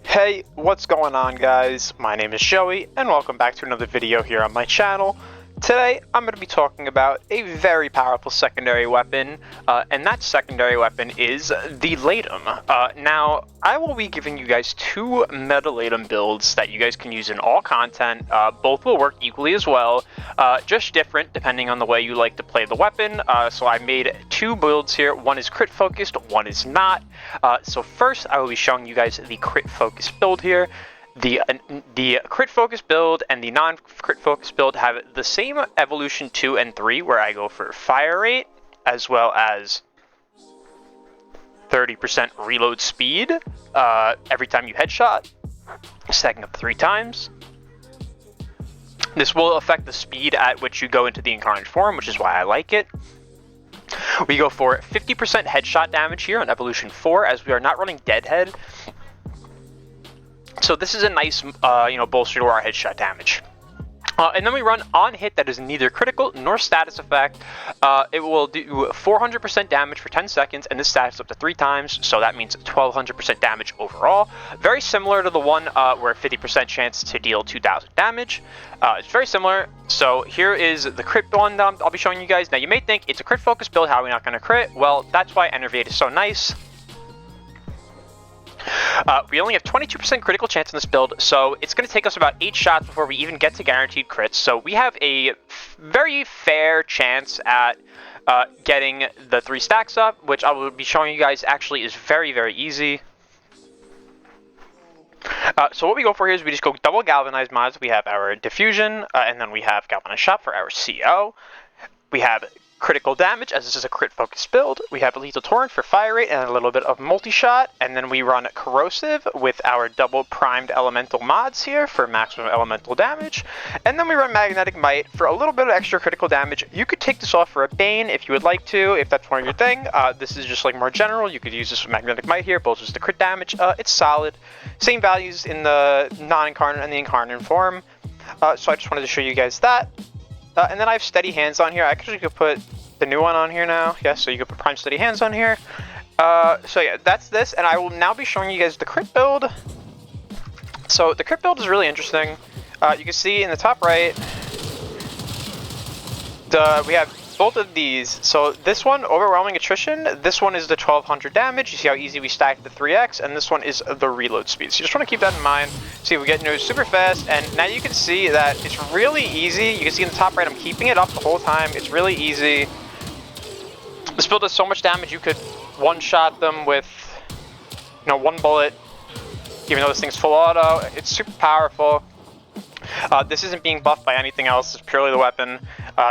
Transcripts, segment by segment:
Hey, what's going on, guys? My name is Joey, and welcome back to another video here on my channel. Today, I'm going to be talking about a very powerful secondary weapon, and that secondary weapon is the Laetum. Now, I will be giving you guys two meta Laetum builds that you guys can use in all content. Both will work equally as well, just different depending on the way you like to play the weapon. So I made two builds here. One is crit focused, one is not. So first, I will be showing you guys the crit focused build here. The crit focus build and the non-crit focus build have the same evolution 2 and 3, where I go for fire rate as well as 30% reload speed every time you headshot, stacking up 3 times. This will affect the speed at which you go into the incarnate form, which is why I like it. We go for 50% headshot damage here on evolution 4, as we are not running deadhead. So this is a nice, bolster to our headshot damage. And then we run on hit that is neither critical nor status effect. It will do 400% damage for 10 seconds, and this status up to 3 times, so that means 1200% damage overall. Very similar to the one where 50% chance to deal 2000 damage. It's very similar. So here is the crit one I'll be showing you guys. Now you may think it's a crit focus build, how are we not going to crit? Well, that's why Enervate is so nice. We only have 22% critical chance in this build, so it's going to take us about 8 shots before we even get to guaranteed crits. So we have a very fair chance at getting the 3 stacks up, which I will be showing you guys actually is very, very easy. So what we go for here is we just go double galvanized mods. We have our diffusion, and then we have galvanized shot for our CO. We have critical damage, as this is a crit focused build. We have lethal torrent for fire rate and a little bit of multi-shot, and then we run corrosive with our double primed elemental mods here for maximum elemental damage, and then we run magnetic might for a little bit of extra critical damage. You could take this off for a bane if you would like to, if that's more your thing. This is just like more general. You could use this with magnetic might here, both as the crit damage. It's solid. Same values in the non-incarnate and the incarnate form. So I just wanted to show you guys that. And then I have steady hands on here. I actually could put the new one on here now. Yes, so you could put prime steady hands on here. So yeah, that's this. And I will now be showing you guys the crit build. So the crit build is really interesting. You can see in the top right, we have both of these. So this one, overwhelming attrition. This one is the 1200 damage. You see how easy we stacked the 3x, and this one is the reload speed. So you just want to keep that in mind. See, we get into super fast, and now you can see that it's really easy. You can see in the top right, I'm keeping it up the whole time. It's really easy. This build does so much damage. You could one-shot them with, one bullet. Even though this thing's full auto, it's super powerful. This isn't being buffed by anything else, it's purely the weapon.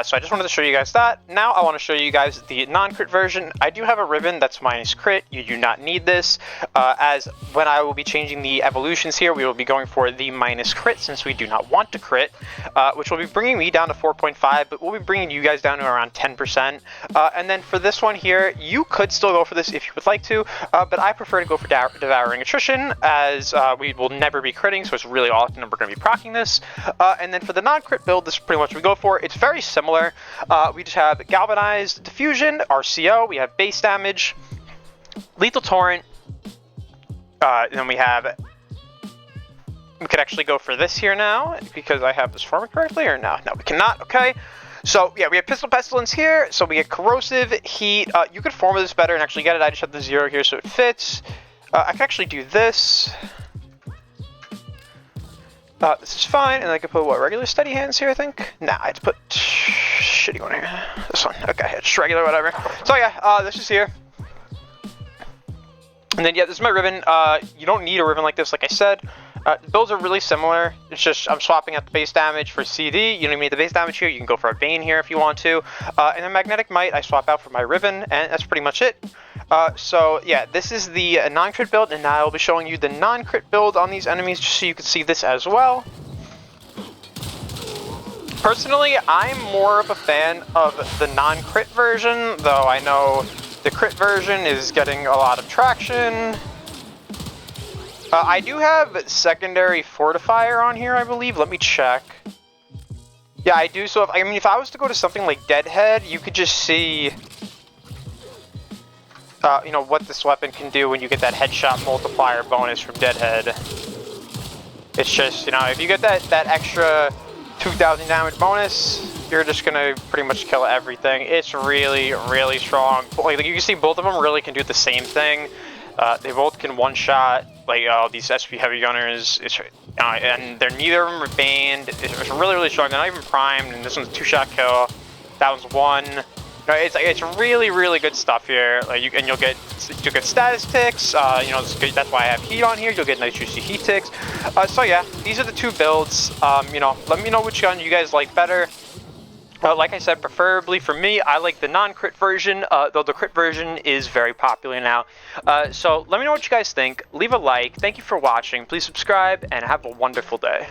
So I just wanted to show you guys that. Now I want to show you guys the non-crit version. I do have a ribbon that's minus crit. You do not need this, as when I will be changing the evolutions here, we will be going for the minus crit since we do not want to crit, which will be bringing me down to 4.5, but we'll be bringing you guys down to around 10%. And then for this one here, you could still go for this if you would like to, but I prefer to go for devouring attrition, as we will never be critting, so it's really often we're going to be proccing this. And then for the non-crit build, this is pretty much what we go for. It's very similar. We just have galvanized diffusion, RCO, we have base damage, lethal torrent, and then we could actually go for this here now, because I have this formed correctly, or no, we cannot. Okay, so yeah, we have pistol pestilence here, so we get corrosive, heat. You could form this better and actually get it. I just have the 0 here so it fits. I can actually do this. This is fine, and I can put, regular steady hands here, I think? Nah, I had to put shitty one here. This one. Okay, just regular, whatever. So yeah, this is here. And then, yeah, this is my ribbon. You don't need a ribbon like this, like I said. The builds are really similar. It's just I'm swapping out the base damage for CD. You don't even need the base damage here. You can go for a Bane here if you want to. And then Magnetic Might I swap out for my ribbon, and that's pretty much it. So yeah, this is the non-crit build, and now I'll be showing you the non-crit build on these enemies just so you can see this as well. Personally, I'm more of a fan of the non-crit version, though I know the crit version is getting a lot of traction. I do have secondary fortifier on here, I believe. Let me check. Yeah, I do. So if I was to go to something like Deadhead, you could just see what this weapon can do when you get that headshot multiplier bonus from Deadhead. It's just, you know, if you get that extra 2,000 damage bonus, you're just gonna pretty much kill everything. It's really, really strong. Like you can see, both of them really can do the same thing. They both can one-shot like these SP heavy gunners. And they're neither of them are banned. It's really, really strong. They're not even primed, and this one's a 2-shot kill. That one's 1. It's really, really good stuff here. Like you'll get status ticks. You know, that's why I have heat on here. You'll get nice juicy heat ticks. So yeah, these are the 2 builds. You know, let me know which gun you guys like better. Like I said, preferably for me, I like the non-crit version, though the crit version is very popular now. So let me know what you guys think. Leave a like. Thank you for watching. Please subscribe and have a wonderful day.